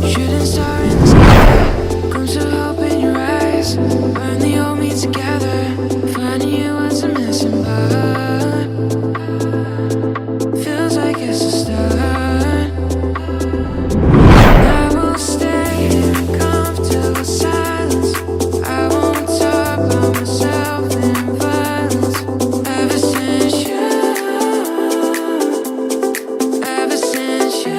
Shooting star in the sky, glimpse of hope in your eyes. Burn the old me together. Finding you was a missing part. Feels like it's a start. I will stay in comfortable silence. I won't talk about myself in violence. Ever since you, ever since you.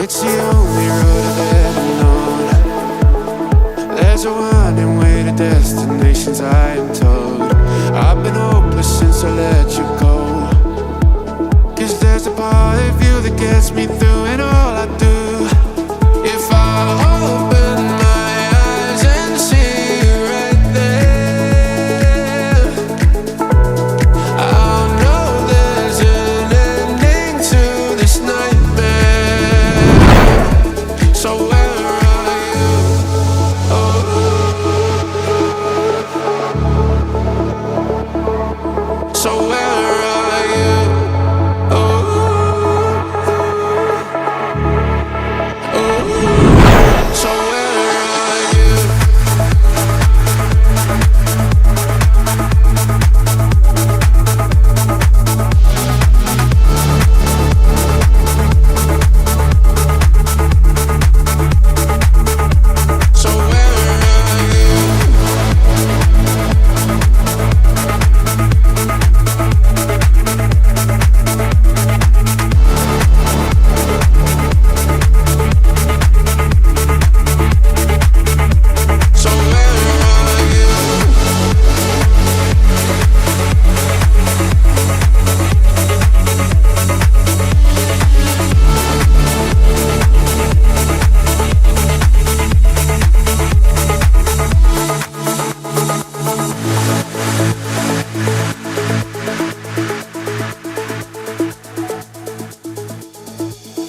It's the only road I've ever known. There's a winding way to destinations, I am told. I've been hopeless since I let you go. 'Cause there's a part of you that gets me through in all I do. If I open my eyes and see you right there, I'll know there's an ending to this nightmare. So where are you? Oh. So where are you? So where are you? So where are you? So where are you?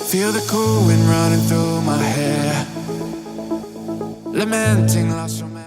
Feel the cool wind running through my hair, lamenting lost romance.